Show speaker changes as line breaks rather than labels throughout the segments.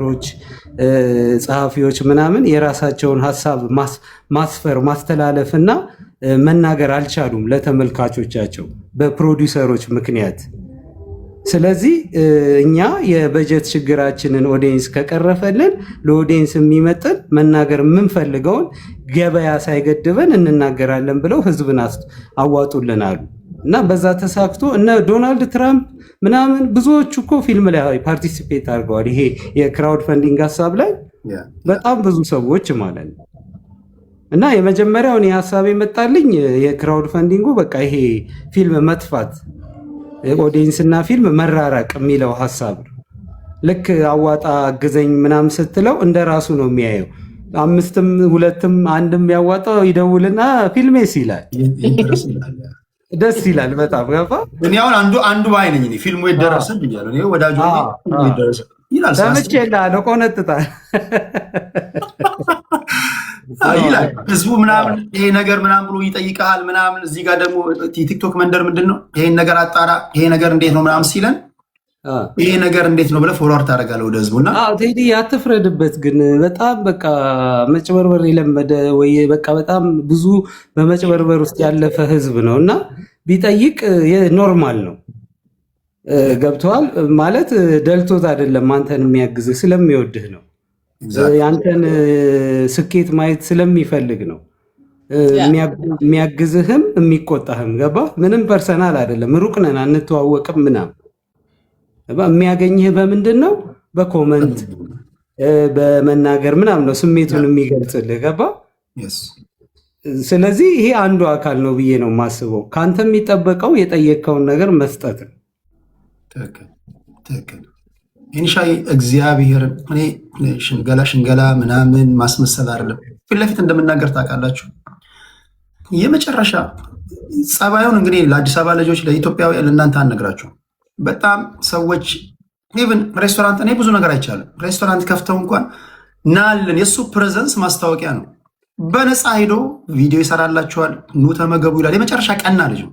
ሮች ጸሐፊዎች ምናምን የራሳቸውን ሀሳብ ማስፈር ማስተላለፍና መናገር አልቻሉም ለተመልካቾቻቸው በፕሮዲውሰሮች ምክንያት። ስለዚህ እኛ የበጀት ችግራችንን ኦዲየንስ ከቀረፈልን ለኦዲየንስ የሚመጥን መናገር የምንፈልገውን ገበያ ሳይገድበን እንናገራለን ብለው ህዝብን አዋጡልን አሉ እና በዛ ተሳክቶ እነ ዶናልድ ትራምፕ ምናምን ብዙዎቹ እኮ ፊልም ላይ ፓርቲሲፔት አድርገዋል። ይሄ የክራውድ ፈንዲንግ ሀሳብ ላይ በጣም ብዙ ሰዎች ማለት ነው። እና የመጀመሪያው እኔ ሀሳብ የመጣልኝ የክራውድ ፈንዲንጉ በቃ ይሄ ፊልም መጥፋት ኦዲየንስ እና ፊልም መራራቅ የሚለው ሀሳብ ነው። ልክ አዋጣ አግዘኝ ምናምን ስትለው እንደ ራሱ ነው የሚያየው። 5ም 2ም 1ም ያዋጣው ይደውልና ፊልሜስ ይላል። ደስ ይላል በጣም ገባ።
እኔ አሁን አንዱ ባይ ነኝ። እኔ ፊልሙ ይደረሰን ብያለሁ። እኔ ወዳጆ ይደረሰን ይላል።
ተመቸላ ቆነጥጣል
ይላል ህዝቡ ምናምን ይሄ ነገር ምናምን ብሎ ይጠይቃል ምናምን። እዚህ ጋር ደግሞ ቲክቶክ መንደር ምንድን ነው ይሄን ነገር አጣራ፣ ይሄ ነገር እንዴት ነው ምናምን ሲለን ይሄ ነገር እንዴት ነው ብለህ ፎርዋርድ ታደርጋለህ ወደ ህዝቡና።
ቴዲ አትፍረድበት ግን በጣም በቃ መጭበርበር የለመደ ወይ በቃ በጣም ብዙ በመጭበርበር ውስጥ ያለፈ ህዝብ ነው እና ቢጠይቅ ኖርማል ነው። ገብተዋል ማለት ደልቶት አይደለም አንተን የሚያግዝህ ስለሚወድህ ነው። ያንተን ስኬት ማየት ስለሚፈልግ ነው የሚያግዝህም የሚቆጣህም። ገባ ምንም ፐርሰናል አይደለም። ሩቅ ነን አንተዋወቅም ምናምን። የሚያገኝህ በምንድን ነው? በኮመንት በመናገር ምናምን ነው ስሜቱን የሚገልጽልህ። ገባ። ስለዚህ ይሄ አንዱ አካል ነው ብዬ ነው የማስበው። ከአንተ የሚጠበቀው የጠየቅከውን ነገር መስጠት ነው።
ትክክል ኢንሻይ እግዚአብሔር እኔ ሽንገላ ምናምን ማስመሰል አይደለም። ፊት ለፊት እንደምናገር ታውቃላችሁ። የመጨረሻ ጸባዩን እንግዲህ ለአዲስ አበባ ልጆች ለኢትዮጵያውያን ለእናንተ አልነግራችሁ። በጣም ሰዎች ኢቭን ሬስቶራንት እኔ ብዙ ነገር አይቻልም። ሬስቶራንት ከፍተው እንኳን ናልን የእሱ ፕሬዘንስ ማስታወቂያ ነው። በነፃ ሄዶ ቪዲዮ ይሰራላችኋል፣ ኑ ተመገቡ ይላል። የመጨረሻ ቀና ልጅ ነው።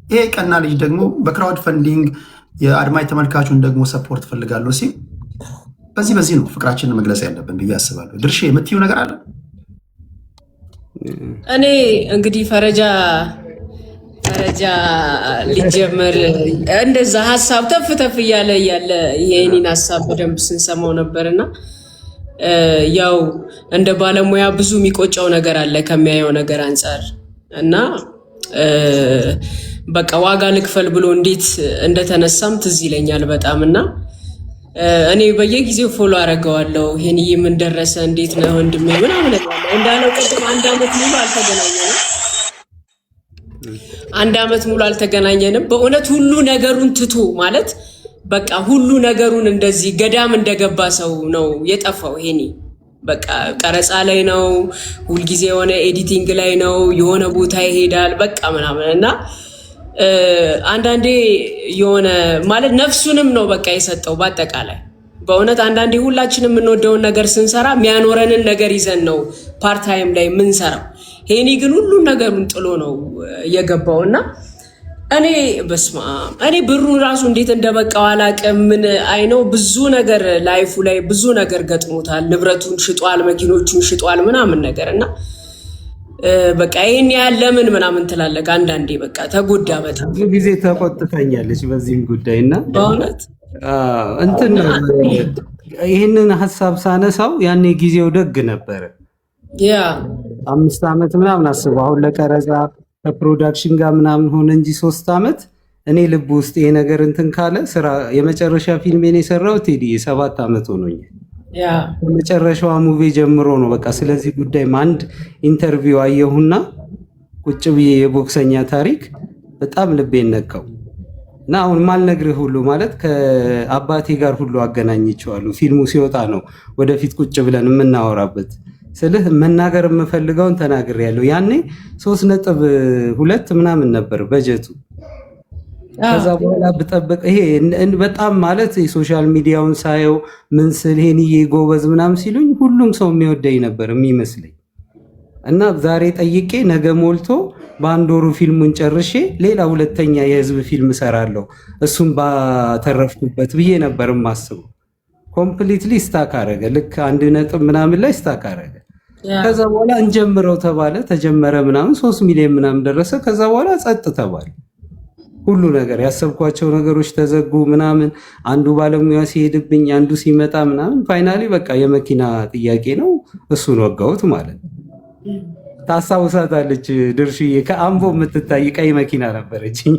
ይሄ ቀና ልጅ ደግሞ በክራውድ ፈንዲንግ የአድማጭ ተመልካቹን ደግሞ ሰፖርት ፈልጋለሁ ሲል በዚህ ነው ፍቅራችንን መግለጽ ያለብን ብዬ አስባለሁ። ድርሼ የምትይው ነገር አለ?
እኔ እንግዲህ ፈረጃ ሊጀመር እንደዛ ሀሳብ ተፍ እያለ የኔን ሀሳብ በደንብ ስንሰማው ነበርና ያው እንደ ባለሙያ ብዙ የሚቆጨው ነገር አለ ከሚያየው ነገር አንጻር እና በቃ ዋጋ ልክፈል ብሎ እንዴት እንደተነሳም ትዝ ይለኛል በጣም እና እኔ በየጊዜው ፎሎ አደርገዋለሁ። ይሄንዬ ምን ደረሰ እንዴት ነው ወንድሜ ምናምን እንዳለው ቅድም 1 ዓመት ሙሉ አልተገናኘንም። 1 ዓመት ሙሉ አልተገናኘንም። በእውነት ሁሉ ነገሩን ትቶ ማለት በቃ ሁሉ ነገሩን እንደዚህ ገዳም እንደገባ ሰው ነው የጠፋው። ይሄኔ በቃ ቀረጻ ላይ ነው፣ ሁልጊዜ የሆነ ኤዲቲንግ ላይ ነው፣ የሆነ ቦታ ይሄዳል በቃ ምናምን እና አንዳንዴ የሆነ ማለት ነፍሱንም ነው በቃ የሰጠው በአጠቃላይ። በእውነት አንዳንዴ ሁላችንም የምንወደውን ነገር ስንሰራ የሚያኖረንን ነገር ይዘን ነው ፓርታይም ላይ የምንሰራው። ሄኒ ግን ሁሉም ነገሩን ጥሎ ነው የገባው እና እኔ በስማ እኔ ብሩን ራሱ እንዴት እንደበቃው አላውቅም። ምን አይነው ብዙ ነገር ላይፉ ላይ ብዙ ነገር ገጥሞታል። ንብረቱን ሽጧል፣ መኪኖቹን ሽጧል ምናምን ነገር እና በቃ ይሄን ያህል ለምን ምናምን ትላለህ አንዳንዴ። በቃ ተጎዳ በጣም
ብዙ ጊዜ ተቆጥተኛለች በዚህም ጉዳይና
በእውነት
እንትን ይህንን ሀሳብ ሳነሳው ያኔ ጊዜው ደግ ነበረ።
ያ
5 ዓመት ምናምን አስበው አሁን ለቀረጻ ከፕሮዳክሽን ጋር ምናምን ሆነ እንጂ 3 ዓመት እኔ ልብ ውስጥ ይሄ ነገር እንትን ካለ ስራ የመጨረሻ ፊልሜን የሰራው ቴዲ 7 ዓመት ሆኖኛል። ከመጨረሻዋ ሙቪ ጀምሮ ነው በቃ ስለዚህ ጉዳይ አንድ ኢንተርቪው አየሁና ቁጭ ብዬ የቦክሰኛ ታሪክ በጣም ልቤን ነካው እና አሁን ማልነግርህ ሁሉ ማለት ከአባቴ ጋር ሁሉ አገናኝቼዋለሁ። ፊልሙ ሲወጣ ነው ወደፊት ቁጭ ብለን የምናወራበት። ስልህ መናገር የምፈልገውን ተናግሬያለሁ። ያኔ 3.2 ምናምን ነበር በጀቱ። ከዛ በኋላ ብጠብቅ ይሄ በጣም ማለት የሶሻል ሚዲያውን ሳየው ምን ስል ሄኒዬ ጎበዝ ምናምን ሲሉኝ ሁሉም ሰው የሚወደኝ ነበር የሚመስለኝ እና ዛሬ ጠይቄ ነገ ሞልቶ በአንድ ወሩ ፊልሙን ጨርሼ ሌላ 2ኛ የህዝብ ፊልም እሰራለሁ እሱም ባተረፍኩበት ብዬ ነበር የማስበው። ኮምፕሊትሊ ስታክ አረገ። ልክ 1 ነጥብ ምናምን ላይ ስታክ አረገ። ከዛ በኋላ እንጀምረው ተባለ፣ ተጀመረ ምናምን 3 ሚሊዮን ምናምን ደረሰ። ከዛ በኋላ ጸጥ ተባለ። ሁሉ ነገር ያሰብኳቸው ነገሮች ተዘጉ ምናምን። አንዱ ባለሙያ ሲሄድብኝ፣ አንዱ ሲመጣ ምናምን ፋይናሊ በቃ የመኪና ጥያቄ ነው፣ እሱን ወጋሁት ማለት ነው። ታስታውሳታለች ድርሽዬ፣ ከአምቦ የምትታይ ቀይ መኪና ነበረችኝ።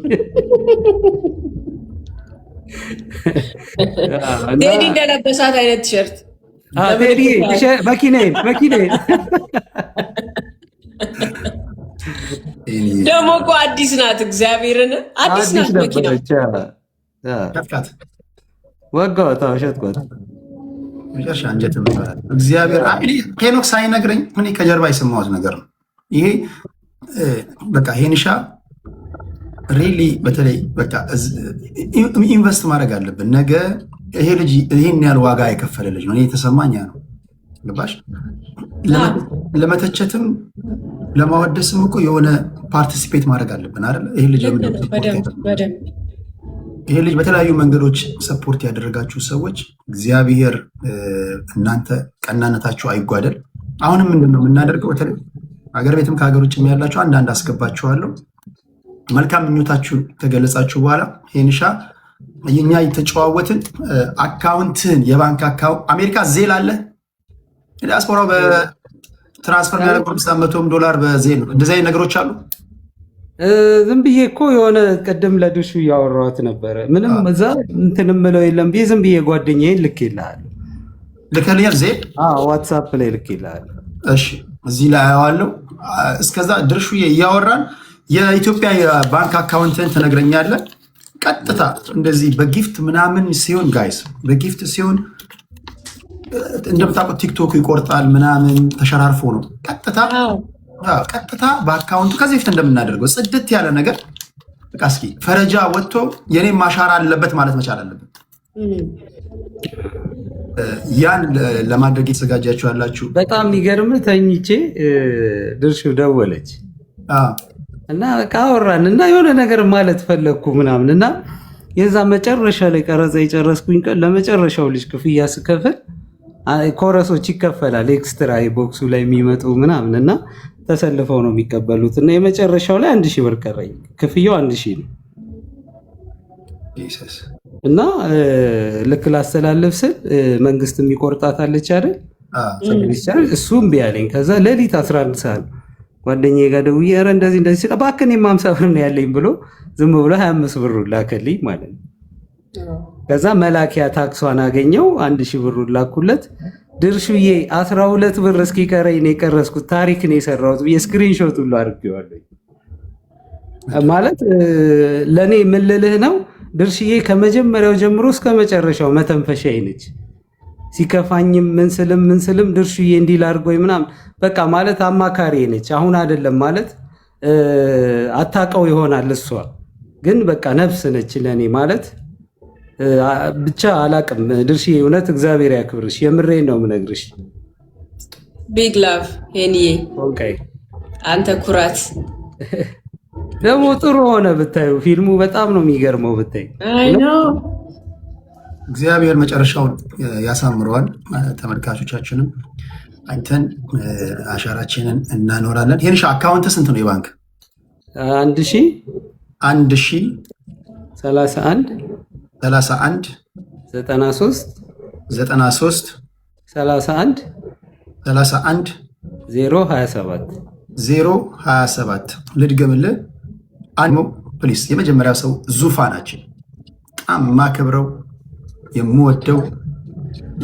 ቴዲ እንደለበሳት አይነት ቲሸርት
ቴዲ መኪናዬን
ደግሞ እኮ አዲስ ናት። እግዚአብሔርን አዲስ ናት መኪና።
ወጋሁት፣ ሸጥኳት።
መጨረሻ አንጀት እግዚአብሔር ሄኖክ ሳይነግረኝ እኔ ከጀርባ የሰማሁት ነገር ነው ይሄ። በቃ ሄንሻ ሪሊ በተለይ በቃ ኢንቨስት ማድረግ አለብን። ነገ ይሄ ልጅ ይሄን ያህል ዋጋ የከፈለ ልጅ ነው። እኔ የተሰማኝ ነው። ገባሽ? ለመተቸትም ለማወደስም እኮ የሆነ ፓርቲሲፔት ማድረግ አለብን አይደል? ይሄ ልጅ በተለያዩ መንገዶች ሰፖርት ያደረጋችሁ ሰዎች እግዚአብሔር እናንተ ቀናነታችሁ አይጓደል። አሁንም ምንድን ነው የምናደርገው? በተለይ ሀገር ቤትም ከሀገር ውጭም ያላችሁ አንዳንድ አስገባችኋለሁ። መልካም ምኞታችሁ ከገለጻችሁ በኋላ ሄንሻ እኛ የተጨዋወትን አካውንትን የባንክ አካውንት አሜሪካ ዜል አለ ዲያስፖራው በትራንስፈር የሚያደርጉ $500 በዜል ነው። እንደዚህ አይነት ነገሮች አሉ።
ዝም ብዬ እኮ የሆነ ቅድም ለድሹ እያወራሁት ነበረ። ምንም እዛ እንትን የምለው የለም ብዬ ዝም ብዬ ጓደኛዬን ልኬልሃለሁ።
ልከልኛል ዜል
ዋትሳፕ ላይ ልኬልሃለሁ።
እሺ እዚህ ላይ አየዋለሁ። እስከዛ ድርሹ እያወራን የኢትዮጵያ የባንክ አካውንትን ትነግረኛለህ። ቀጥታ እንደዚህ በጊፍት ምናምን ሲሆን ጋይስ በጊፍት ሲሆን እንደምታውቁት ቲክቶክ ይቆርጣል ምናምን ተሸራርፎ ነው። ቀጥታ በአካውንቱ ከዚህ በፊት እንደምናደርገው ጽድት ያለ ነገር በቃ እስኪ ፈረጃ ወጥቶ የኔም ማሻራ አለበት ማለት መቻል አለበት። ያን ለማድረግ የተዘጋጃችሁ ያላችሁ
በጣም የሚገርም ተኝቼ ድርሹ ደወለች እና ካወራን እና የሆነ ነገር ማለት ፈለግኩ ምናምን እና የዛ መጨረሻ ላይ ቀረጻ የጨረስኩኝ ቀን ለመጨረሻው ልጅ ክፍያ ስከፍል ኮረሶች ይከፈላል ኤክስትራ ቦክሱ ላይ የሚመጡ ምናምን እና ተሰልፈው ነው የሚቀበሉት እና የመጨረሻው ላይ 1000 ብር ቀረኝ። ክፍያው 1000 ነው እና ልክ ላስተላልፍ ስል መንግስት የሚቆርጣታለች አይደል? እሱ እምቢ አለኝ። ከዛ ሌሊት 11 ሰዓት ጓደኛዬ ጋር ደውዬ ኧረ እንደዚህ ሲል እባክህ እኔም 50 ብር ነው ያለኝ ብሎ ዝም ብሎ 25 ብር ላከልኝ ማለት ነው። ከዛ መላኪያ ታክሷን አገኘው 1000 ብር ላኩለት። ድርሹዬ 12 ብር እስኪቀረኝ ነው የቀረስኩት፣ ታሪክ ነው የሰራሁት ብዬ ስክሪንሾት ሁሉ አድርጌዋለሁ። ማለት ለእኔ ምን ልልህ ነው ድርሽዬ ከመጀመሪያው ጀምሮ እስከ መጨረሻው መተንፈሻዬ ነች። ሲከፋኝም ምን ስልም ድርሽዬ እንዲህ ላድርጎኝ ምናምን በቃ ማለት አማካሪ ነች። አሁን አይደለም ማለት አታውቀው ይሆናል እሷ ግን በቃ ነፍስ ነች ለእኔ ማለት ብቻ አላቅም። ድርሽዬ እውነት እግዚአብሔር ያክብርሽ፣ የምሬን ነው የምነግርሽ።
ቢግ ላቭ ሄኒዬ፣ አንተ ኩራት
ደግሞ ጥሩ ሆነ ብታዩ። ፊልሙ በጣም ነው የሚገርመው ብታይ።
እግዚአብሔር መጨረሻውን ያሳምረዋል። ተመልካቾቻችንም አይተን አሻራችንን እናኖራለን። ሄንሻ አካውንት ስንት ነው የባንክ?
1000 31
31
93
93
31
31
027
027 ልድገምልህ አንሞ ፕሊስ። የመጀመሪያው ሰው ዙፋናችን በጣም ማከብረው የምወደው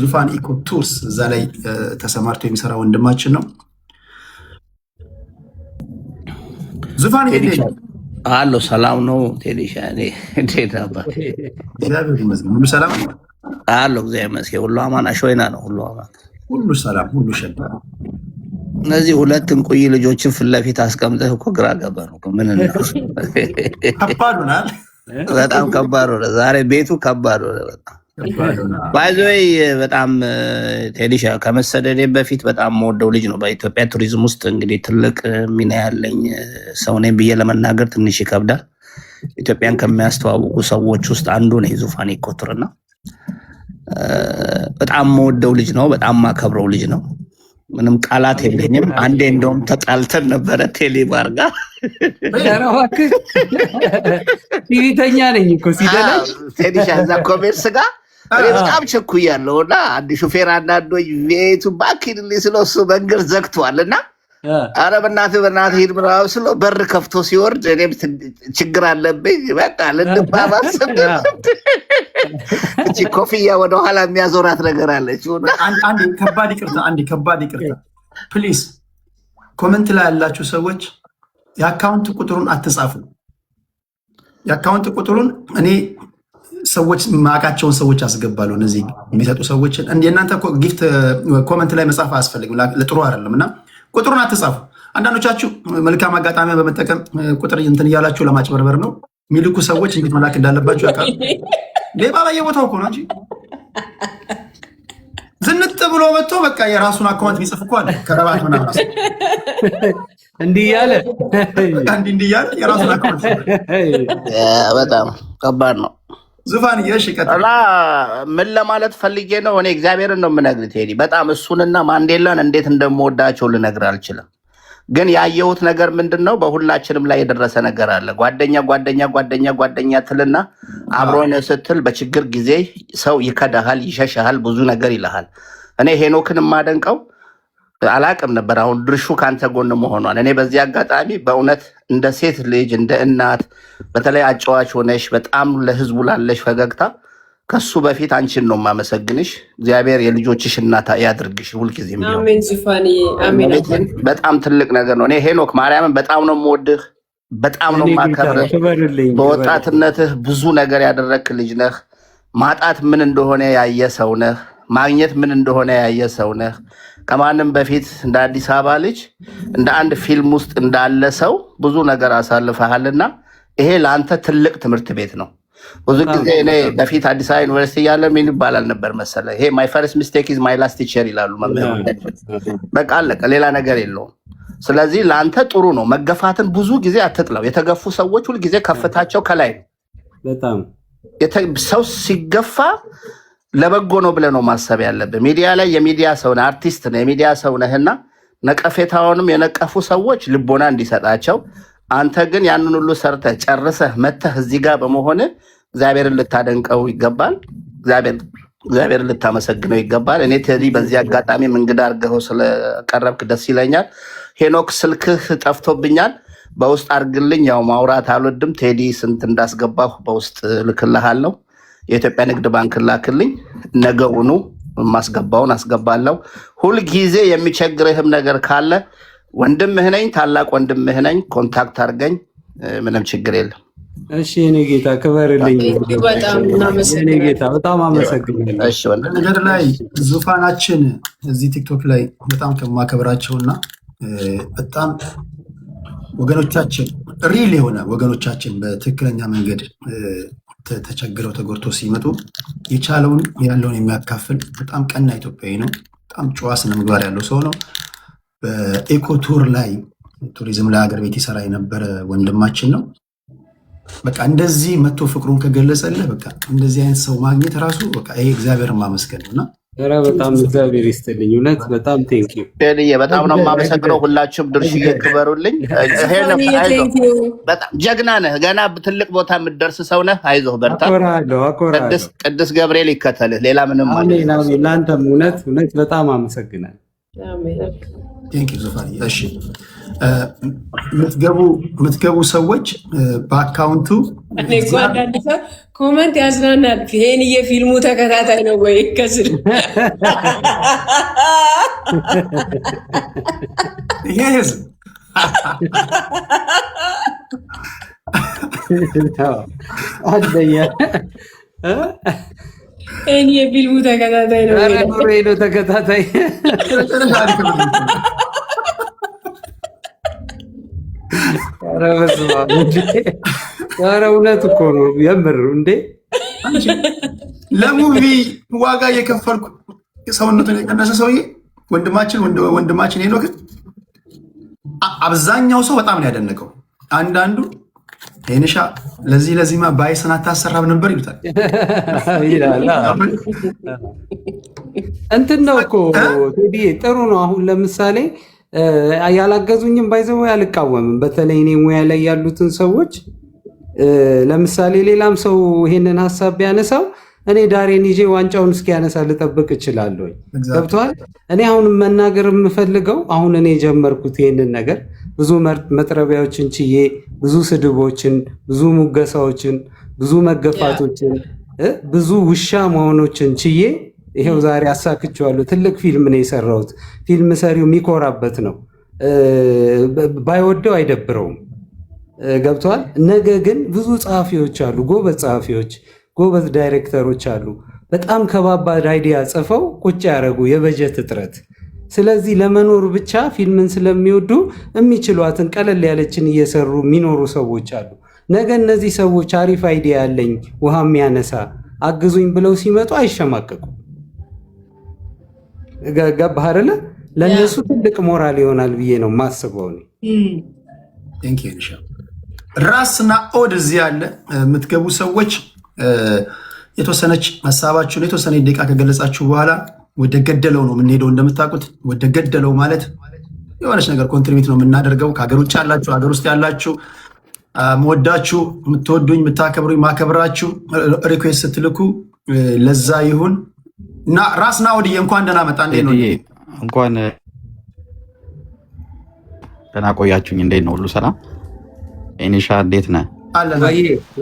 ዙፋን ኢኮ ቱርስ እዛ ላይ ተሰማርቶ የሚሰራ ወንድማችን ነው። ዙፋን
አሎ፣ ሰላም ነው ቴዲሻ? እንዴት ነበር?
እግዚአብሔር ይመስገን ሁሉ ሰላም
አሎ፣ እግዚአብሔር ይመስገን ሁሉ አማን። አሾይና ነው ሁሉ አማን፣
ሁሉ ሰላም፣ ሁሉ ሸባ።
እነዚህ ሁለት እንቁይ ልጆችን ፊት ለፊት አስቀምጠህ እኮ ግራ ገባ ነው። ምን ነው
ከባድ ሆናል።
በጣም ከባድ ሆነ ዛሬ፣ ቤቱ ከባድ ሆነ በጣም ባይዘይ። በጣም ቴዲሻ ከመሰደዴ በፊት በጣም የምወደው ልጅ ነው። በኢትዮጵያ ቱሪዝም ውስጥ እንግዲህ ትልቅ ሚና ያለኝ ሰው ነኝ ብዬ ለመናገር ትንሽ ይከብዳል። ኢትዮጵያን ከሚያስተዋውቁ ሰዎች ውስጥ አንዱ ነው ዙፋን ኢኮ ቱር እና በጣም የምወደው ልጅ ነው። በጣም የማከብረው ልጅ ነው። ምንም ቃላት የለኝም። አንዴ እንደውም ተጣልተን ነበረ ቴሌባር ጋር
ሲቪተኛ ነኝ እኮ ሲደላኝ
ቴዲሻ እዛ ኮሜርስ ጋር እኔ በጣም ቸኩያለሁ እና አንድ ሹፌር አናዶኝ ቤቱ ባኪንልኝ ስለው እሱ መንገድ ዘግቷል እና አረ በእናትህ ሂድ ምናምን ስለው በር ከፍቶ ሲወርድ እኔም ችግር አለብኝ በቃ ልንባባስ እቺ ኮፍያ ወደኋላ የሚያዞራት ነገር አለች።
አንድ ከባድ ይቅርታ ፕሊዝ፣ ኮመንት ላይ ያላችሁ ሰዎች የአካውንት ቁጥሩን አትጻፉ። የአካውንት ቁጥሩን እኔ ሰዎች ማቃቸውን ሰዎች አስገባለሁ። እነዚህ የሚሰጡ ሰዎችን የእናንተ ጊፍት ኮመንት ላይ መጻፍ አያስፈልግም፣ ለጥሩ አይደለም እና ቁጥሩን አትጻፉ። አንዳንዶቻችሁ መልካም አጋጣሚ በመጠቀም ቁጥር እንትን እያላችሁ ለማጭበርበር ነው የሚልኩ ሰዎች እንዴት መላክ እንዳለባችሁ ያውቃሉ። ሌባ በየቦታው እኮ ነው እንጂ ዝንጥ ብሎ መጥቶ በቃ የራሱን አካውንት የሚጽፍ እኮ አለ። ከረባት ምናምን
እንዲህ እያለ የራሱን አካውንት
በጣም ከባድ ነው።
ዙፋን
እና ምን ለማለት ፈልጌ ነው፣ እኔ እግዚአብሔርን ነው የምነግርህ ቴዲ፣ በጣም እሱንና ማንዴላን እንዴት እንደምወዳቸው ልነግርህ አልችልም። ግን ያየሁት ነገር ምንድን ነው፣ በሁላችንም ላይ የደረሰ ነገር አለ። ጓደኛ ትልና አብሮን ስትል በችግር ጊዜ ሰው ይከዳሃል፣ ይሸሻሃል፣ ብዙ ነገር ይልሃል። እኔ ሄኖክን የማደንቀው አላቅም ነበር አሁን ድርሹ ካንተ ጎን መሆኗን። እኔ በዚህ አጋጣሚ በእውነት እንደ ሴት ልጅ እንደ እናት በተለይ አጫዋች ሆነሽ በጣም ለህዝቡ ላለሽ ፈገግታ ከሱ በፊት አንቺን ነው የማመሰግንሽ። እግዚአብሔር የልጆችሽ እናት ያድርግሽ ሁልጊዜ። በጣም ትልቅ ነገር ነው። እኔ ሄኖክ ማርያምን በጣም ነው የምወድህ፣ በጣም ነው የማከብርህ። በወጣትነትህ ብዙ ነገር ያደረግክ ልጅ ነህ። ማጣት ምን እንደሆነ ያየ ሰው ነህ። ማግኘት ምን እንደሆነ ያየ ሰው ነህ። ከማንም በፊት እንደ አዲስ አበባ ልጅ እንደ አንድ ፊልም ውስጥ እንዳለ ሰው ብዙ ነገር አሳልፈሃልና ይሄ ለአንተ ትልቅ ትምህርት ቤት ነው። ብዙ ጊዜ እኔ በፊት አዲስ አበባ ዩኒቨርሲቲ እያለ ምን ይባላል ነበር መሰለ፣ ይሄ ማይ ፈርስት ሚስቴክ ኢዝ ማይ ላስት ቲቸር ይላሉ መምህራን። በቃ አለቀ፣ ሌላ ነገር የለውም። ስለዚህ ለአንተ ጥሩ ነው። መገፋትን ብዙ ጊዜ አትጥለው። የተገፉ ሰዎች ሁል ጊዜ ከፍታቸው ከላይ ነው።
በጣም
ሰው ሲገፋ ለበጎ ነው ብለህ ነው ማሰብ ያለብህ። ሚዲያ ላይ የሚዲያ ሰው ነህ፣ አርቲስት ነህ፣ የሚዲያ ሰው ነህና ነቀፌታውንም የነቀፉ ሰዎች ልቦና እንዲሰጣቸው፣ አንተ ግን ያንን ሁሉ ሰርተህ ጨርሰህ መተህ እዚህ ጋር በመሆን እግዚአብሔርን ልታደንቀው ይገባል። እግዚአብሔርን ልታመሰግነው ይገባል። እኔ ቴዲ በዚህ አጋጣሚ እንግዳ አድርገኸው ስለቀረብክ ደስ ይለኛል። ሄኖክ ስልክህ ጠፍቶብኛል፣ በውስጥ አድርግልኝ። ያው ማውራት አልወድም። ቴዲ ስንት እንዳስገባሁ በውስጥ ልክልሃለሁ። የኢትዮጵያ ንግድ ባንክ ላክልኝ። ነገውኑ ማስገባውን አስገባለሁ። ሁልጊዜ የሚቸግርህም ነገር ካለ ወንድምህ ነኝ፣ ታላቅ ወንድምህ ነኝ። ኮንታክት አድርገኝ፣ ምንም ችግር የለም።
እሺ የኔ ጌታ ክበርልኝ። የኔ ጌታ በጣም አመሰግናለሁ።
ነገር ላይ ዙፋናችን እዚህ ቲክቶክ ላይ በጣም ከማከብራቸውና በጣም ወገኖቻችን ሪል የሆነ ወገኖቻችን በትክክለኛ መንገድ ተቸግረው ተጎድቶ ሲመጡ የቻለውን ያለውን የሚያካፍል በጣም ቀና ኢትዮጵያዊ ነው። በጣም ጨዋ ስነ ምግባር ያለው ሰው ነው። በኤኮቱር ላይ ቱሪዝም ላይ ሀገር ቤት ይሰራ የነበረ ወንድማችን ነው። በቃ እንደዚህ መቶ ፍቅሩን ከገለጸልህ በቃ እንደዚህ አይነት ሰው ማግኘት ራሱ በቃ ይሄ እግዚአብሔርን ማመስገን ነውና
በጣም እግዚአብሔር ይስጥልኝ። እውነት በጣም ቴንኪው
በጣም ነው የማመሰግነው። ሁላችሁም ድርሽዬ ክበሩልኝ። በጣም ጀግና ነህ። ገና ትልቅ ቦታ የምትደርስ ሰው ነህ። አይዞህ በርታ። ቅዱስ ገብርኤል ይከተልህ። ሌላ ምንም ማለት
ለአንተም እውነት በጣም አመሰግናለሁ።
ቴንኪው ዙፋን። እሺ የምትገቡ ሰዎች በአካውንቱ
ኮመንት ያዝናናል። ይሄን የፊልሙ ተከታታይ ነው ወይ ከስር
ይሄ ህዝብ
ይሄን የፊልሙ ተከታታይ ነው ወይ
ነው ተከታታይ ኧረ እውነት እኮ ነው የምር እንዴ።
ለሙቪ ዋጋ እየከፈልኩ ሰውነቱን የቀነሰ ሰውዬ ወንድማችን ሄኖክ አብዛኛው ሰው በጣም ነው ያደነቀው። አንዳንዱ ይንሻ ለዚህማ ባይሰን አታሰራም ነበር ይሉታል።
እንትን ነው እኮ ጥሩ ነው። አሁን ለምሳሌ ያላገዙኝም ባይዘው አልቃወምም። በተለይ እኔ ሙያ ላይ ያሉትን ሰዎች ለምሳሌ ሌላም ሰው ይሄንን ሀሳብ ቢያነሳው እኔ ዳሬን ይዤ ዋንጫውን እስኪያነሳ ልጠብቅ እችላለሁ። ገብቶሃል? እኔ አሁን መናገር የምፈልገው አሁን እኔ የጀመርኩት ይሄንን ነገር ብዙ መጥረቢያዎችን ችዬ ብዙ ስድቦችን፣ ብዙ ሙገሳዎችን፣ ብዙ መገፋቶችን፣ ብዙ ውሻ መሆኖችን ችዬ ይሄው ዛሬ አሳክቼዋለሁ። ትልቅ ፊልም ነው የሰራሁት። ፊልም ሰሪው የሚኮራበት ነው። ባይወደው አይደብረውም። ገብቷል። ነገ ግን ብዙ ጸሐፊዎች አሉ፣ ጎበዝ ጸሐፊዎች፣ ጎበዝ ዳይሬክተሮች አሉ። በጣም ከባባድ አይዲያ ጽፈው ቁጭ ያደረጉ የበጀት እጥረት። ስለዚህ ለመኖር ብቻ ፊልምን ስለሚወዱ የሚችሏትን ቀለል ያለችን እየሰሩ የሚኖሩ ሰዎች አሉ። ነገ እነዚህ ሰዎች አሪፍ አይዲያ ያለኝ ውሃ የሚያነሳ አግዙኝ ብለው ሲመጡ አይሸማቀቁም። ገባህ አይደለ? ለእነሱ ትልቅ ሞራል ይሆናል ብዬ ነው የማስበው።
ራስና ኦድ እዚህ ያለ የምትገቡ ሰዎች የተወሰነች ሀሳባችሁን የተወሰነ ደቂቃ ከገለጻችሁ በኋላ ወደ ገደለው ነው የምንሄደው። እንደምታውቁት ወደ ገደለው ማለት የሆነች ነገር ኮንትሪቢዩት ነው የምናደርገው። ከሀገር ውጭ ያላችሁ፣ ሀገር ውስጥ ያላችሁ፣ መወዳችሁ፣ የምትወዱኝ፣ የምታከብሩኝ፣ ማከብራችሁ ሪኩዌስት ስትልኩ ለዛ ይሁን እና ራስና ኦድዬ እንኳን ደህና መጣ። እንዴት ነው?
እንኳን ደህና ቆያችሁኝ። እንዴት ነው? ሁሉ ሰላም? ኢኒሻ እንዴት ነህ?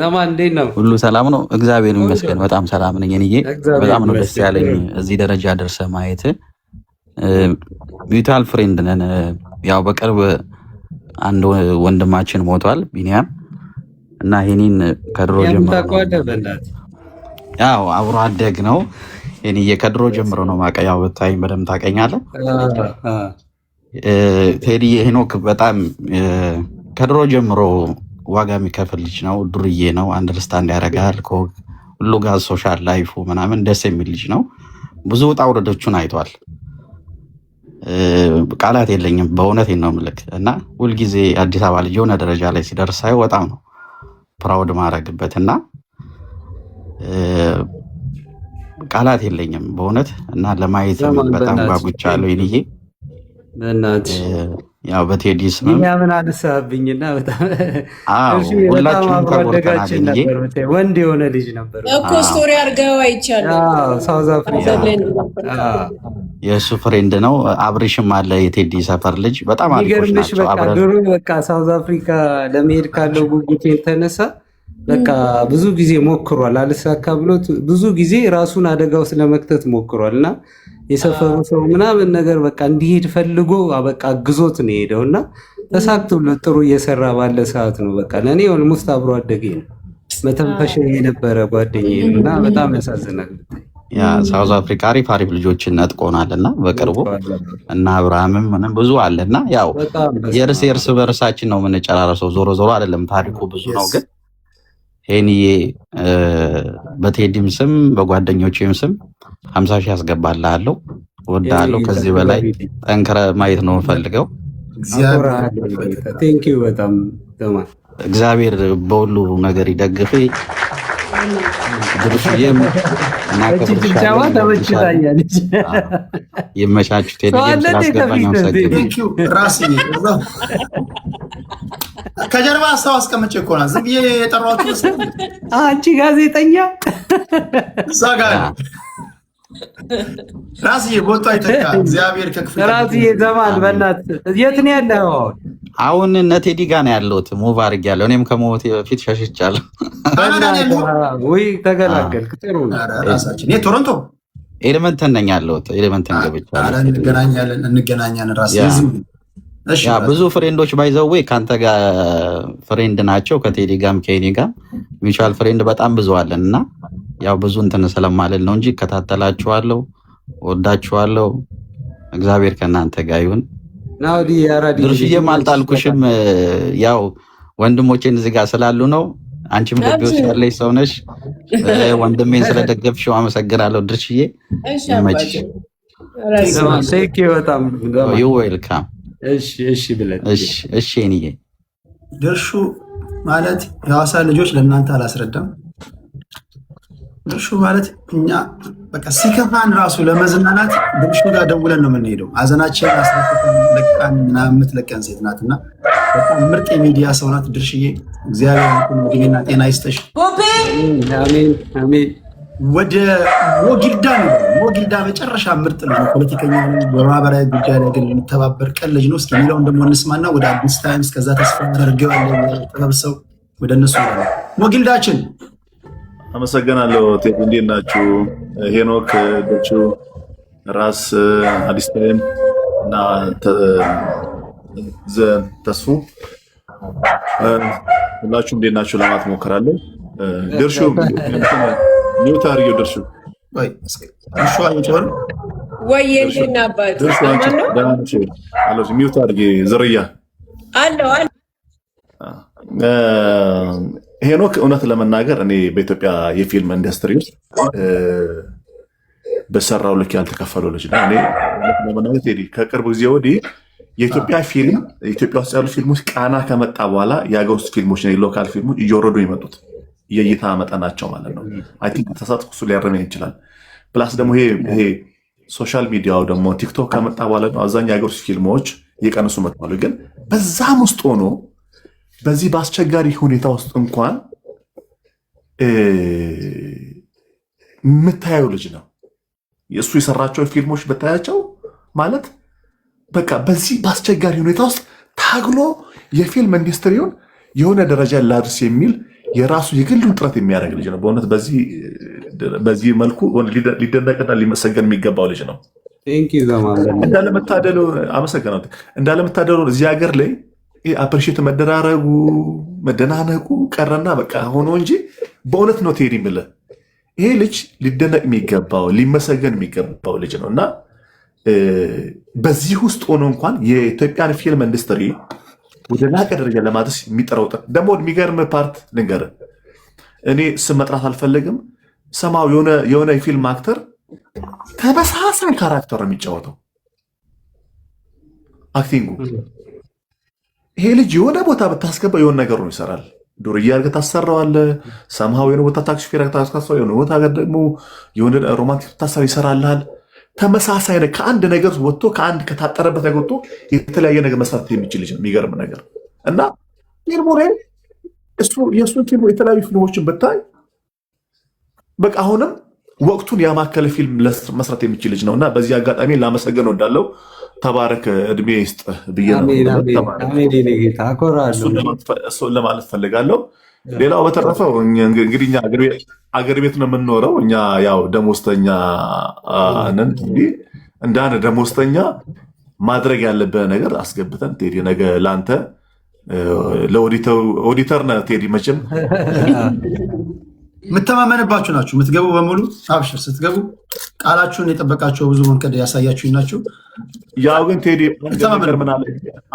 ለማን እንዴት ነው?
ሁሉ ሰላም ነው፣ እግዚአብሔር ይመስገን። በጣም ሰላም ነኝ። እኔ በጣም ነው ደስ ያለኝ እዚህ ደረጃ ደርሰህ ማየት። ሚውቹዋል ፍሬንድ ነን። ያው በቅርብ አንድ ወንድማችን ሞቷል፣ ቢኒያም እና ይሄንን ከድሮ ጀምሮ ያው አብሮ አደግ ነው። ይሄን ከድሮ ጀምሮ ነው ማቀ ያው ብታይኝ በደምብ ታውቀኛለህ። ቴዲ ሄኖክ በጣም ከድሮ ጀምሮ ዋጋ የሚከፍል ልጅ ነው። ዱርዬ ነው። አንደርስታንድ ያደርጋል። ሁሉ ጋር ሶሻል ላይፉ ምናምን ደስ የሚል ልጅ ነው። ብዙ ውጣ ውረዶቹን አይቷል። ቃላት የለኝም፣ በእውነቴን ነው የምልህ። እና ሁልጊዜ አዲስ አበባ ልጅ የሆነ ደረጃ ላይ ሲደርስ ሳይሆን በጣም ነው ፕራውድ ማድረግበት እና ቃላት የለኝም በእውነት እና ለማየት በጣም ጓጉቻለሁ። ይንዬ ያው በቴዲ ስም
ምን አነሳብኝና በጣም
ሁላችንም ተጎድተናል።
ወንድ የሆነ ልጅ ነበር
እኮ ስቶሪ አድርገው አይቻለሁ።
ሳውዝ አፍሪካ
የእሱ ፍሬንድ ነው። አብሪሽም አለ የቴዲ ሰፈር ልጅ። በጣም አሪፎች ናቸው።
ድሮ በቃ ሳውዝ አፍሪካ ለመሄድ ካለው ጉጉት የተነሳ በቃ ብዙ ጊዜ ሞክሯል፣ አልሳካ ብሎት ብዙ ጊዜ ራሱን አደጋ ውስጥ ለመክተት ሞክሯል። እና የሰፈሩ ሰው ምናምን ነገር በቃ እንዲሄድ ፈልጎ በቃ አግዞት ነው የሄደው እና ተሳክቶለት ጥሩ እየሰራ ባለ ሰዓት ነው። በቃ ለእኔ ኦልሞስት አብሮ አደጌ ነው፣ መተንፈሻ የነበረ ጓደኛዬ ነው እና በጣም ያሳዝናል።
ያ ሳውዝ አፍሪካ አሪፍ አሪፍ ልጆችን ነጥቆናል እና በቅርቡ እና አብርሃምም ምንም ብዙ አለ እና ያው የእርስ በርሳችን ነው የምንጨራረሰው። ዞሮ ዞሮ አይደለም ታሪኩ ብዙ ነው ግን ይሄንዬ በቴዲም ስም በጓደኞቼም ስም 50 ሺህ ያስገባልሃለሁ። ወዳለሁ። ከዚህ በላይ ጠንክረ ማየት ነው የምፈልገው። እግዚአብሔር በሁሉ ነገር ይደግፍ። ድርሽዬም እና ይመቻችሁ። ቴዲም ስላስገባኝ
ከጀርባ ሀሳብ አስቀምጬ እኮ ነው ዝም ብዬ የጠሯችሁ።
አንቺ ጋዜጠኛ
እዛ ጋር ራስዬ ቦቷ አይተካ። እግዚአብሔር ከክፍል
ራስዬ ዘማን በእናትህ የት ነው ያለው?
አሁን እነ ቴዲ ጋር ነው ያለሁት። ሙቭ አድርጌያለሁ። እኔም ከሞቴ በፊት ሸሽቻለሁ።
ወይ ተገላገልክ። ጥሩ ነው።
ራሳችን የቶሮንቶ
ኤሌመንተን ነኝ ያለሁት። ኤሌመንተን ገብቻለሁ።
እንገናኛለን። ራስዬ
ያ ብዙ ፍሬንዶች ባይዘው ከአንተ ጋር ፍሬንድ ናቸው። ከቴዲ ጋርም ከኔ ጋር ሚውቹዋል ፍሬንድ በጣም ብዙ አለን እና ያው ብዙ እንትን ስለማልል ነው እንጂ እከታተላችኋለሁ፣ ወዳችኋለሁ። እግዚአብሔር ከእናንተ ጋር ይሁን። ድርሽዬም አልጣልኩሽም። ያው ወንድሞቼን እዚህ ጋር ስላሉ ነው። አንቺም ልቤ ውስጥ ያለሽ ሰው ነሽ። ወንድሜን ስለደገፍሽው አመሰግናለሁ ድርሽዬ። ይመችሽ።
በጣም
ዩ ዌልካም።
እሺ ብለን
እሺ እኔ
ድርሹ ማለት የሐዋሳ ልጆች ለእናንተ አላስረዳም። ድርሹ ማለት እኛ በቃ ሲከፋን ራሱ ለመዝናናት ድርሹ ጋር ደውለን ነው የምንሄደው። ሀዘናችን አስረፍተን ለቃን ምናምን የምትለቀን ሴት ናት እና በጣም ምርጥ የሚዲያ ሰው ናት ድርሽዬ። እግዚአብሔር ዕድሜና ጤና ይስጠሽ።
አሜን አሜን።
ወደ ሞጊልዳ ነው። ሞጊልዳ መጨረሻ ምርጥ ልጅ ነው። ፖለቲከኛ በማህበራዊ ጉዳይ ላይ ግን የሚተባበር ቀን ልጅ ነው። እስኪ የሚለውን ደግሞ እንስማና ወደ አዲስ ታይምስ ከዛ ተስፋ አድርገው ጥበብ ሰው ወደ እነሱ ሞጊልዳችን።
አመሰግናለሁ። ቴፕ እንዴት ናችሁ? ሄኖክ ደቹ፣ ራስ አዲስ ታይም እና ተስፉ ሁላችሁም እንዴት ናችሁ ለማለት ሞክራለሁ። ድርሹ ኒውት አድርጌው ድርሹ
ወይ ድርሹ አይቶር
ወይ እንዴና አባቱ
ድርሹ አሎ ሚውት አድርጌ ዝርያ
አለው አለ
ሄኖክ እውነት ለመናገር እኔ በኢትዮጵያ የፊልም ኢንዱስትሪ ውስጥ በሰራው ልክ ያልተከፈለው ልጅ ነው። እኔ እውነት ለመናገር ቴዲ ከቅርብ ጊዜ ወዲህ የኢትዮጵያ ፊልም ኢትዮጵያ ውስጥ ያሉ ፊልሞች ቃና ከመጣ በኋላ የሀገር ውስጥ ፊልሞች ነው የሎካል ፊልሞች እየወረዱ የመጡት የእይታ መጠናቸው ማለት ነው። አይ ቲንክ ተሳትፎ እሱ ሊያረመኝ ይችላል። ፕላስ ደግሞ ይሄ ሶሻል ሚዲያው ደግሞ ቲክቶክ ከመጣ በኋላ ነው አብዛኛው የሀገር ውስጥ ፊልሞች እየቀነሱ መጥተዋል። ግን በዛም ውስጥ ሆኖ በዚህ በአስቸጋሪ ሁኔታ ውስጥ እንኳን የምታየው ልጅ ነው። የእሱ የሰራቸው ፊልሞች ብታያቸው ማለት በቃ በዚህ በአስቸጋሪ ሁኔታ ውስጥ ታግሎ የፊልም ኢንዱስትሪውን የሆነ ደረጃ ላድርስ የሚል የራሱ የግሉን ጥረት የሚያደርግ ልጅ ነው። በእውነት በዚህ መልኩ ሊደነቅና ሊመሰገን የሚገባው ልጅ ነው። እንዳለመታደሉ አመሰግናለሁ። እንዳለመታደሉ እዚህ ሀገር ላይ አፕሪሼት መደራረጉ መደናነቁ ቀረና በቃ ሆኖ እንጂ በእውነት ነው ቴዲ የምልህ ይሄ ልጅ ሊደነቅ የሚገባው ሊመሰገን የሚገባው ልጅ ነው እና በዚህ ውስጥ ሆኖ እንኳን የኢትዮጵያን ፊልም ኢንዱስትሪ ወደ ላቀ ደረጃ ለማድረስ የሚጠራው ደግሞ የሚገርም ፓርት ልንገርህ። እኔ ስም መጥራት አልፈልግም። ሰማው የሆነ የፊልም አክተር ተመሳሳይ ካራክተር ነው የሚጫወተው አክቲንጉ። ይሄ ልጅ የሆነ ቦታ ብታስገባ የሆነ ነገር ነው ይሰራል። ዱርዬ አድርገህ ታሰራዋለህ። ሰምሃው የሆነ ቦታ ታክሲ ፌር ታስከሰው የሆነ ቦታ ደግሞ የሆነ ሮማንቲክ ታሰራ ይሰራልሃል። ተመሳሳይ ነው። ከአንድ ነገር ወጥቶ ከአንድ ከታጠረበት ነገር ወጥቶ የተለያየ ነገር መስራት የሚችል ልጅ ነው። የሚገርም ነገር እና ፊልሙ ላይ የእሱን ፊልሙ የተለያዩ ፊልሞችን ብታይ በቃ አሁንም ወቅቱን ያማከለ ፊልም መስራት የሚችል ልጅ ነው እና በዚህ አጋጣሚ ላመሰገን ወዳለው ተባረክ፣ እድሜ ይስጥ ብዬ ነው እሱን ለማለት ፈልጋለሁ። ሌላው በተረፈው እንግዲህ እኛ አገር ቤት ነው የምንኖረው። እኛ ያው ደሞዝተኛ ነን። እንደ አንድ ደሞዝተኛ ማድረግ ያለብህ ነገር አስገብተን ቴዲ ነገ ለአንተ ለኦዲተር ነህ ቴዲ መቼም
የምተማመንባችሁ ናችሁ። የምትገቡ በሙሉ አብሽር፣ ስትገቡ ቃላችሁን የጠበቃቸው ብዙ መንገድ ያሳያችሁ ናችሁ።
ያው ግን ቴዲ ምን አለ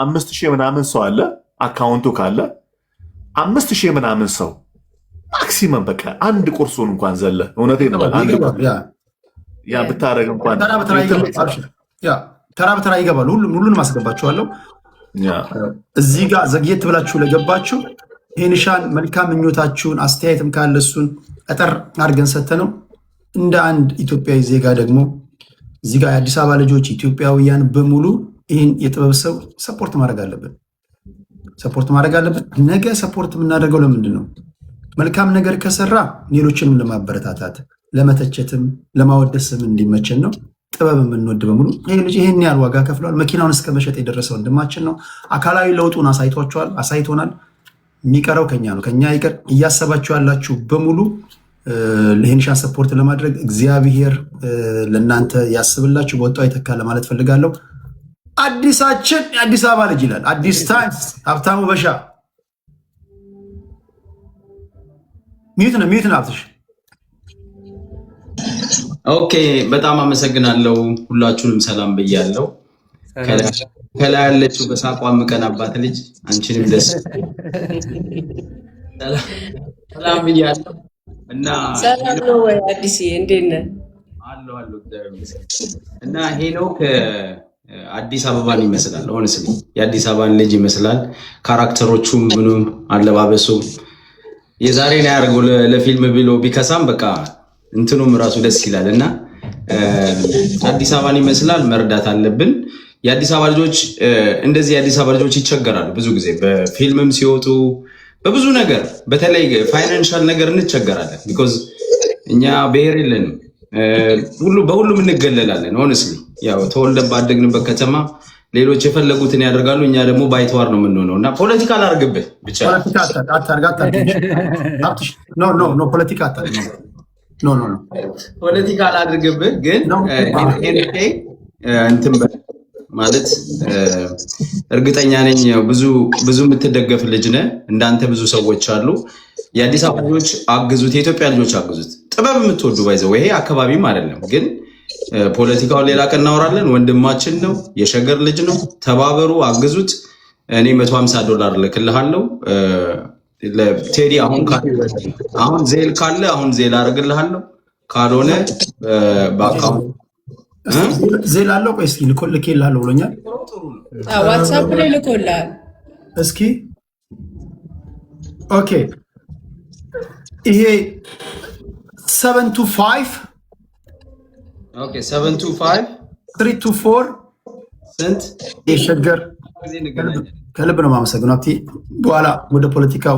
5000 ምናምን ሰው አለ አካውንቱ ካለ 5000 ምናምን ሰው ማክሲመም በቃ አንድ ቁርሱን እንኳን ዘለ እውነቴን ነው ያ ብታረግ እንኳን
ተራ በተራ ይገባሉ። ሁሉንም አስገባችኋለሁ። እዚህ ጋር ዘግየት ብላችሁ ለገባችሁ ይህንሻን መልካም ምኞታችሁን አስተያየትም ካለ እሱን አጠር አድርገን ሰተነው እንደ አንድ ኢትዮጵያዊ ዜጋ ደግሞ እዚህ ጋር የአዲስ አበባ ልጆች ኢትዮጵያውያን በሙሉ ይህን የጥበብ ሰው ሰፖርት ማድረግ አለብን። ነገ ሰፖርት የምናደርገው ለምንድን ነው? መልካም ነገር ከሰራ ሌሎችንም ለማበረታታት ለመተቸትም ለማወደስም እንዲመችን ነው። ጥበብ የምንወድ በሙሉ ይህ ልጅ ይህን ያህል ዋጋ ከፍሏል። መኪናውን እስከ መሸጥ የደረሰ ወንድማችን ነው። አካላዊ ለውጡን አሳይቶናል። የሚቀረው ከኛ ነው። ከኛ ይቀር እያሰባችሁ ያላችሁ በሙሉ ለሄንሻን ሰፖርት ለማድረግ እግዚአብሔር ለእናንተ ያስብላችሁ። በወጣው ይተካ ለማለት ፈልጋለሁ። አዲሳችን የአዲስ አበባ ልጅ ይላል አዲስ ታይምስ ሀብታሙ በሻ ሚዩት ነው ሀብትሽ።
ኦኬ፣ በጣም አመሰግናለሁ። ሁላችሁንም ሰላም ብያለሁ። ከላይ ያለችው በሳቋ ምቀናባት ልጅ አንቺንም ደስ ሰላም ብያለሁ እና
ሰላም ነው ወይ አዲስ እንዴት ነህ?
አለሁ እና ሄኖክ አዲስ አበባን ይመስላል። ሆነስሊ የአዲስ አበባን ልጅ ይመስላል። ካራክተሮቹም ምኑም አለባበሱ የዛሬን ያደርገው ለፊልም ብሎ ቢከሳም በቃ እንትኑም ራሱ ደስ ይላል እና አዲስ አበባን ይመስላል። መርዳት አለብን። የአዲስ አበባ ልጆች እንደዚህ የአዲስ አበባ ልጆች ይቸገራሉ ብዙ ጊዜ በፊልምም ሲወጡ በብዙ ነገር በተለይ ፋይናንሻል ነገር እንቸገራለን። ቢኮዝ እኛ ብሔር የለንም፣ በሁሉም እንገለላለን። ሆነስሊ ያው ተወልደን ባደግንበት ከተማ ሌሎች የፈለጉትን ያደርጋሉ፣ እኛ ደግሞ ባይተዋር ነው የምንሆነው እና ፖለቲካ አላርግብህ ብቻ ፖለቲካ አላድርግብህ ግን እንትን ማለት እርግጠኛ ነኝ ብዙ የምትደገፍ ልጅ ነህ። እንዳንተ ብዙ ሰዎች አሉ። የአዲስ አበባ ልጆች አግዙት፣ የኢትዮጵያ ልጆች አግዙት። ጥበብ የምትወዱ ባይዘው ይሄ አካባቢም አይደለም ግን ፖለቲካውን ሌላ ቀን እናወራለን። ወንድማችን ነው፣ የሸገር ልጅ ነው። ተባበሩ፣ አግዙት። እኔ $150 ልክልሃለሁ። ቴዲ አሁን ዜል ካለ አሁን ዜል አደርግልሃለሁ። ካልሆነ በአካውንት
ዜል አለው። ቆይ እስኪ ልኬልሃለሁ ብሎኛል።
ዋትሳፕ ላይ ልኮልሃል።
እስኪ ኦኬ። ይሄ 725
ኦኬ 725
324
ስንት
የሸገር ከልብ ነው የማመሰግነው። አብቲ በኋላ ወደ ፖለቲካው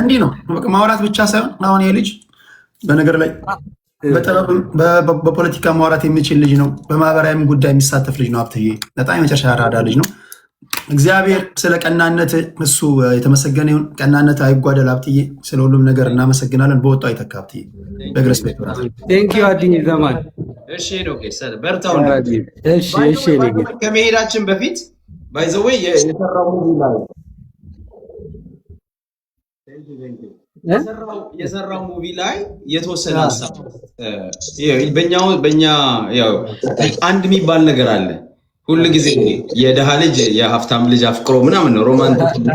እንዲህ ነው ማውራት ብቻ ሳይሆን አሁን ይሄ ልጅ በነገር ላይ በፖለቲካ ማውራት የሚችል ልጅ ነው። በማህበራዊም ጉዳይ የሚሳተፍ ልጅ ነው። አብትዬ በጣም የመጨረሻ ያራዳ ልጅ ነው። እግዚአብሔር ስለ ቀናነት እሱ የተመሰገነ ይሁን። ቀናነት አይጓደል። አብትዬ ስለ ሁሉም ነገር እናመሰግናለን። በወጣው አይተካ አብትዬ በግረስ ቤት
ቴንኪው አዲኝ ዘማን።
እሺ ነው በርታው።
እሺ
ከመሄዳችን በፊት ባይ ዘ ዌይ የሰራው ሙቪ ላይ የተወሰነ ሀሳብ በእኛ ያው አንድ የሚባል ነገር አለ። ሁሉ ጊዜ የደሃ ልጅ የሀብታም ልጅ አፍቅሮ ምናምን ነው ሮማንቲክ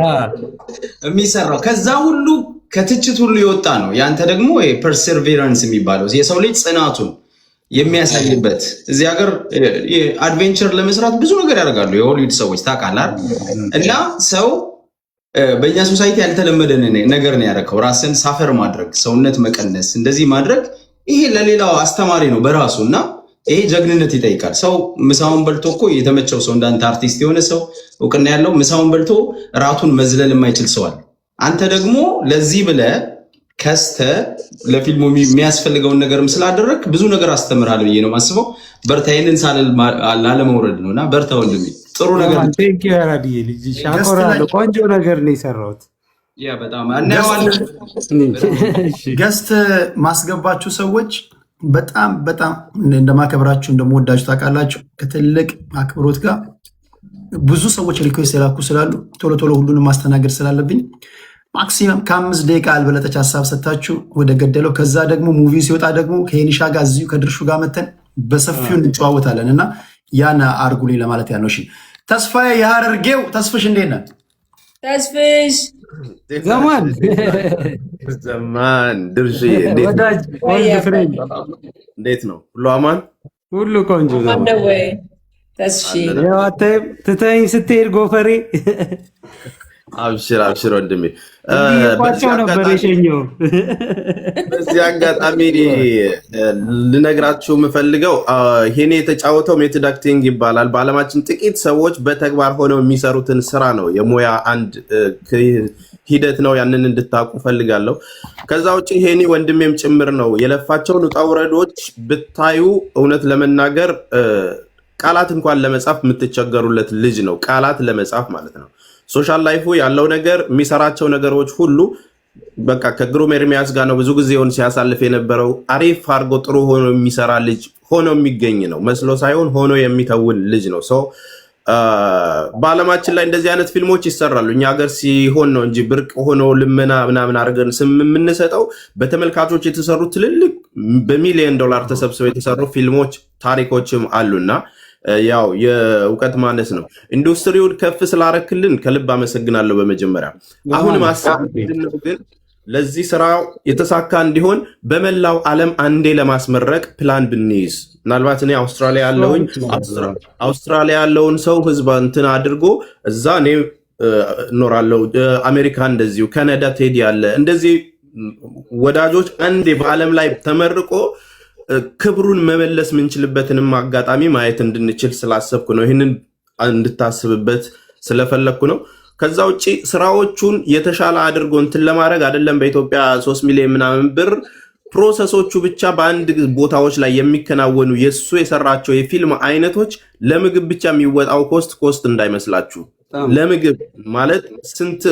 የሚሰራው። ከዛ ሁሉ ከትችት ሁሉ የወጣ ነው። ያንተ ደግሞ ፐርሴቨራንስ የሚባለው የሰው ልጅ ጽናቱን የሚያሳይበት። እዚህ ሀገር አድቬንቸር ለመስራት ብዙ ነገር ያደርጋሉ የሆሊውድ ሰዎች ታውቃለህ። እና ሰው በእኛ ሶሳይቲ ያልተለመደ ነገር ነው ያደረከው። ራስን ሳፈር ማድረግ፣ ሰውነት መቀነስ፣ እንደዚህ ማድረግ ይሄ ለሌላው አስተማሪ ነው በራሱ እና ይሄ ጀግንነት ይጠይቃል። ሰው ምሳውን በልቶ እኮ የተመቸው ሰው እንዳንተ አርቲስት የሆነ ሰው እውቅና ያለው ምሳውን በልቶ ራቱን መዝለል የማይችል ሰው አለ። አንተ ደግሞ ለዚህ ብለህ ከስተህ ለፊልሙ የሚያስፈልገውን ነገርም ስላደረግ ብዙ ነገር አስተምራል ብዬ ነው የማስበው። በርታ። ይሄንን ሳልል ላለመውረድ ነውና በርታ ወንድሜ። ጥሩ ነገር
ቴንኪው ያራዲዬ ልጅ ሻኮራለሁ። ቆንጆ ነገር ነው የሰራሁት።
ያ በጣም አናዋለሁ።
ገስት ማስገባችሁ ሰዎች በጣም እንደማከብራችሁ እንደምወዳችሁ ታውቃላችሁ። ከትልቅ አክብሮት ጋር ብዙ ሰዎች ሪኩዌስት የላኩ ስላሉ ቶሎ ሁሉንም ማስተናገድ ስላለብኝ ማክሲመም ከ5 ደቂቃ አልበለጠች ሀሳብ ሰታችሁ ወደ ገደለው። ከዛ ደግሞ ሙቪ ሲወጣ ደግሞ ከሄኒሻ ጋር እዚሁ ከድርሹ ጋር መተን በሰፊው እንጨዋወታለን እና ያን አርጉልኝ ለማለት ያለው። እሺ ተስፋዬ የሀረርጌው ተስፍሽ እንዴት ነህ?
ተስፍሽ
ዘማን ድርሽ እንዴት ነው? ሁሉ አማን፣
ሁሉ ቆንጆ
ነው ወይ? ተስፍሽ
ትተኸኝ ስትሄድ ጎፈሬ
አብሽር ወንድሜ።
ነበር የሸኘው።
በዚህ አጋጣሚ ልነግራችሁ የምፈልገው ይሄኔ የተጫወተው ሜትድ አክቲንግ ይባላል። በዓለማችን ጥቂት ሰዎች በተግባር ሆነው የሚሰሩትን ስራ ነው። የሙያ አንድ ሂደት ነው። ያንን እንድታውቁ ፈልጋለሁ። ከዛ ውጭ ይሄኔ ወንድሜም ጭምር ነው። የለፋቸውን ውጣ ውረዶች ብታዩ እውነት ለመናገር ቃላት እንኳን ለመጻፍ የምትቸገሩለት ልጅ ነው። ቃላት ለመጻፍ ማለት ነው። ሶሻል ላይፉ ያለው ነገር የሚሰራቸው ነገሮች ሁሉ በቃ ከግሩም ኤርሚያስ ጋር ነው ብዙ ጊዜውን ሲያሳልፍ የነበረው። አሪፍ አድርጎ ጥሩ ሆኖ የሚሰራ ልጅ ሆኖ የሚገኝ ነው። መስሎ ሳይሆን ሆኖ የሚተውን ልጅ ነው። ሰው በዓለማችን ላይ እንደዚህ አይነት ፊልሞች ይሰራሉ። እኛ ሀገር ሲሆን ነው እንጂ ብርቅ ሆኖ ልመና ምናምን አድርገን ስም የምንሰጠው። በተመልካቾች የተሰሩ ትልልቅ በሚሊዮን ዶላር ተሰብስበው የተሰሩ ፊልሞች ታሪኮችም አሉና ያው የእውቀት ማነስ ነው። ኢንዱስትሪውን ከፍ ስላረክልን ከልብ አመሰግናለሁ። በመጀመሪያ አሁን ማሳብ ግን ለዚህ ስራ የተሳካ እንዲሆን በመላው ዓለም አንዴ ለማስመረቅ ፕላን ብንይዝ ምናልባት እኔ አውስትራሊያ ያለውን ሰው ህዝብ እንትን አድርጎ እዛ እኔ እኖራለሁ፣ አሜሪካ እንደዚሁ፣ ካናዳ ቴዲ ያለ እንደዚህ ወዳጆች አንዴ በዓለም ላይ ተመርቆ ክብሩን መመለስ ምንችልበትንም አጋጣሚ ማየት እንድንችል ስላሰብኩ ነው። ይህንን እንድታስብበት ስለፈለግኩ ነው። ከዛ ውጭ ስራዎቹን የተሻለ አድርጎ እንትን ለማድረግ አይደለም በኢትዮጵያ 3 ሚሊዮን ምናምን ብር ፕሮሰሶቹ ብቻ በአንድ ቦታዎች ላይ የሚከናወኑ የሱ የሰራቸው የፊልም አይነቶች ለምግብ ብቻ የሚወጣው ኮስት እንዳይመስላችሁ። ለምግብ ማለት ስንት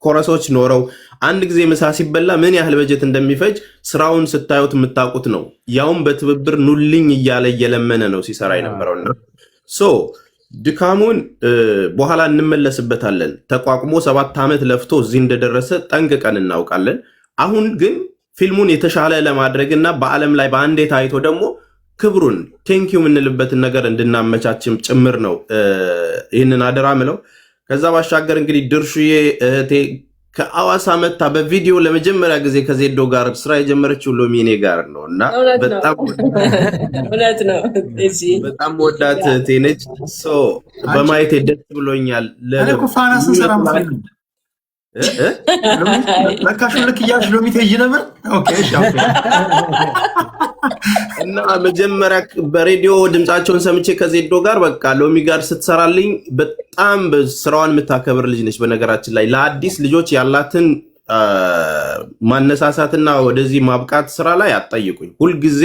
ኮረሶች ኖረው አንድ ጊዜ ምሳ ሲበላ ምን ያህል በጀት እንደሚፈጅ ስራውን ስታዩት የምታውቁት ነው። ያውም በትብብር ኑልኝ እያለ እየለመነ ነው ሲሰራ የነበረውና ድካሙን በኋላ እንመለስበታለን። ተቋቁሞ 7 ዓመት ለፍቶ እዚህ እንደደረሰ ጠንቅቀን እናውቃለን። አሁን ግን ፊልሙን የተሻለ ለማድረግና በዓለም ላይ በአንዴ ታይቶ ደግሞ ክብሩን ቴንኪዩ የምንልበትን ነገር እንድናመቻችም ጭምር ነው ይህንን አደራ ምለው። ከዛ ባሻገር እንግዲህ ድርሹዬ እህቴ ከአዋሳ መታ በቪዲዮ ለመጀመሪያ ጊዜ ከዜዶ ጋር ስራ የጀመረችው ሎሚኔ ጋር ነው እና በጣም ወዳት እህቴ ነች። በማየት ደስ ብሎኛል።
ለካሹ ልክ እያልሽ ሎሚ ትሄጂ ነበር
እና መጀመሪያ በሬዲዮ ድምፃቸውን ሰምቼ ከዜዶ ጋር በቃ ሎሚ ጋር ስትሰራልኝ በጣም ስራዋን የምታከብር ልጅ ነች። በነገራችን ላይ ለአዲስ ልጆች ያላትን ማነሳሳትና ወደዚህ ማብቃት ስራ ላይ አትጠይቁኝ። ሁልጊዜ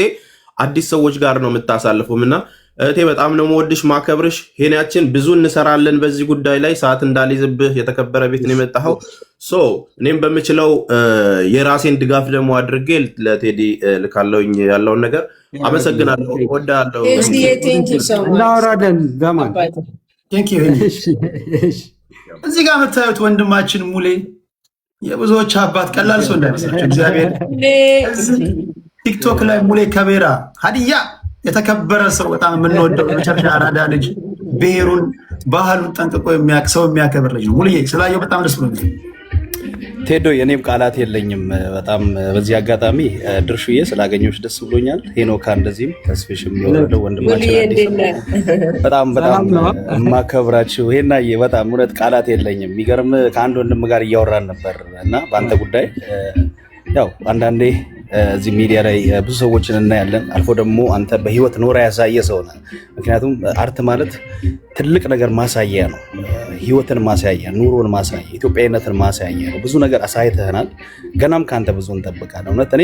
አዲስ ሰዎች ጋር ነው የምታሳልፉም እና እህቴ በጣም ነው የምወድሽ ማከብርሽ። ሄናችን ብዙ እንሰራለን በዚህ ጉዳይ ላይ ሰዓት እንዳልይዝብህ የተከበረ ቤት ነው የመጣኸው። እኔም በምችለው የራሴን ድጋፍ ደግሞ አድርጌ ለቴዲ ልካለውኝ ያለውን ነገር አመሰግናለሁ። ወዳለው
እናወራለን። ጋማን
እዚህ ጋር የምታዩት ወንድማችን ሙሌ የብዙዎች አባት ቀላል ሰው እንዳይመስላችሁ እግዚአብሔር። ቲክቶክ ላይ ሙሌ ከቤራ ሀዲያ የተከበረ ሰው በጣም የምንወደው መጨረሻ አራዳ ልጅ ብሔሩን ባህሉን ጠንቅቆ የሚያውቅ ሰው የሚያከብር ልጅ ነው። ሙሉዬ ስላየው በጣም ደስ ብሎኛል።
ቴዶ የኔም ቃላት የለኝም። በጣም በዚህ አጋጣሚ ድርሹዬ ስላገኘሁሽ ደስ ብሎኛል። ሄኖካ እንደዚህም ተስፍሽም የወረደው ወንድማችን አዲስ በጣም የማከብራችሁ ሄናዬ በጣም እውነት ቃላት የለኝም። የሚገርም ከአንድ ወንድም ጋር እያወራን ነበር እና በአንተ ጉዳይ ያው አንዳንዴ እዚህ ሚዲያ ላይ ብዙ ሰዎችን እናያለን። አልፎ ደግሞ አንተ በህይወት ኖራ ያሳየ ሰው ነህ። ምክንያቱም አርት ማለት ትልቅ ነገር ማሳያ ነው። ህይወትን ማሳያ፣ ኑሮን ማሳያ፣ ኢትዮጵያዊነትን ማሳያ ነው። ብዙ ነገር አሳይተህናል። ገናም ከአንተ ብዙ እንጠብቃለን። እውነት እኔ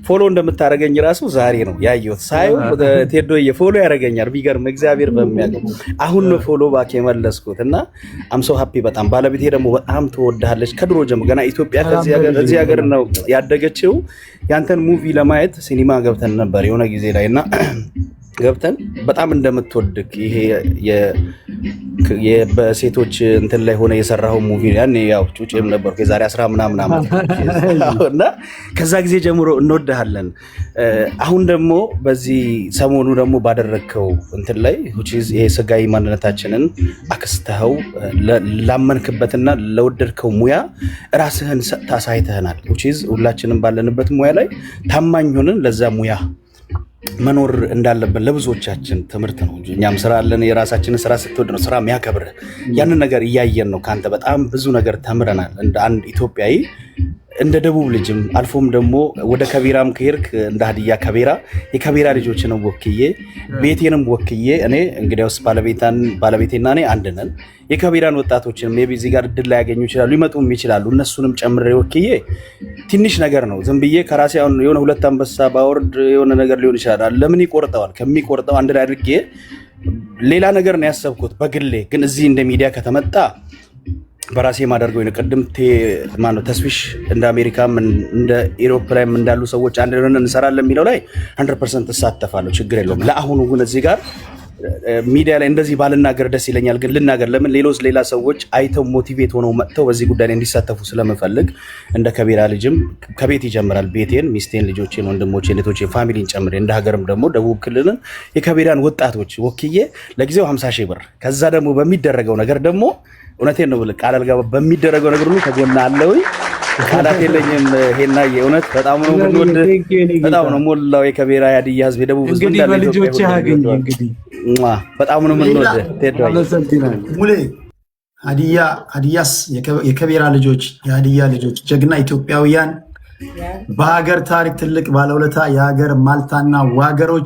ፎሎ እንደምታደርገኝ ራሱ ዛሬ ነው ያየሁት። ሳየው ቴዶዬ ፎሎ ያደርገኛል። ቢገርም እግዚአብሔር በሚያውቀው አሁን ነው ፎሎ ባክ የመለስኩት እና አም ሶ ሃፒ በጣም። ባለቤቴ ደግሞ በጣም ትወድሃለች ከድሮ ጀምሮ። ገና ኢትዮጵያ ከዚህ ሀገር ነው ያደገችው። ያንተን ሙቪ ለማየት ሲኒማ ገብተን ነበር የሆነ ጊዜ ላይ እና ገብተን በጣም እንደምትወድቅ ይሄ በሴቶች እንትን ላይ ሆነ የሰራው ሙቪ ያኔ ያው ጩጬም ነበርኩ የዛሬ 10 ምናምን ዓመት እና ከዛ ጊዜ ጀምሮ እንወድሃለን። አሁን ደግሞ በዚህ ሰሞኑ ደግሞ ባደረግከው እንትን ላይ ይሄ ስጋዊ ማንነታችንን አክስተኸው ላመንክበትና ለወደድከው ሙያ ራስህን ታሳይተህናል። ሁላችንም ባለንበት ሙያ ላይ ታማኝ ሆነን ለዛ ሙያ መኖር እንዳለብን ለብዙዎቻችን ትምህርት ነው እንጂ እኛም ስራ አለን። የራሳችንን ስራ ስትወድ ነው ስራ የሚያከብር። ያንን ነገር እያየን ነው። ከአንተ በጣም ብዙ ነገር ተምረናል። እንደ አንድ ኢትዮጵያዊ እንደ ደቡብ ልጅም አልፎም ደግሞ ወደ ከቤራም ከሄድክ እንደ ሀዲያ ከቤራ የከቤራ ልጆችን ወክዬ ቤቴንም ወክዬ እኔ እንግዲያውስ ባለቤቴና እኔ አንድ ነን። የከቤራን ወጣቶችንም ሜቢ እዚህ ጋር እድል ላይ ያገኙ ይችላሉ፣ ሊመጡም ይችላሉ። እነሱንም ጨምሬ ወክዬ ትንሽ ነገር ነው ዝም ብዬ ከራሴ አሁን የሆነ 2 አንበሳ ባወርድ የሆነ ነገር ሊሆን ይችላል። ለምን ይቆርጠዋል? ከሚቆርጠው አንድ ላይ አድርጌ ሌላ ነገር ነው ያሰብኩት በግሌ። ግን እዚህ እንደ ሚዲያ ከተመጣ በራሴ ማደርገው ነው። ቅድም ማነው ተስፊሽ እንደ አሜሪካም እንደ ኢሮፕ ላይም እንዳሉ ሰዎች አንድ ሆነን እንሰራለን የሚለው ላይ 100% እሳተፋለሁ፣ ችግር የለውም። ለአሁኑ ግን እዚህ ጋር ሚዲያ ላይ እንደዚህ ባልናገር ደስ ይለኛል። ግን ልናገር ለምን ሌላ ሰዎች አይተው ሞቲቬት ሆነው መጥተው በዚህ ጉዳይ ላይ እንዲሳተፉ ስለምፈልግ እንደ ከቤራ ልጅም ከቤት ይጀምራል። ቤቴን፣ ሚስቴን፣ ልጆቼን፣ ወንድሞቼን፣ እህቶቼን፣ ፋሚሊን ጨምሬ እንደ ሀገርም ደግሞ ደቡብ ክልልን የከቤራን ወጣቶች ወክዬ ለጊዜው 50 ሺህ ብር ከዛ ደግሞ በሚደረገው ነገር ደግሞ እውነቴን ነው ብለህ ቃል አልገባ በሚደረገው ነገር ሁሉ ከጎና አለውኝ
ቃላት የለኝም። ሄናዬ እውነት በጣም ነው የምንወድ፣ በጣም ነው ሞላው የከቤራ የሀዲያ ህዝብ የደቡብ ህዝብ
እንግዲህ በልጆች ያገኝ እንግዲህ
በጣም ነው የምንወድ።
ሙሌ ሀዲያስ የከቤራ ልጆች የሀዲያ ልጆች ጀግና ኢትዮጵያውያን በሀገር ታሪክ ትልቅ ባለውለታ የሀገር ማልታና ዋገሮች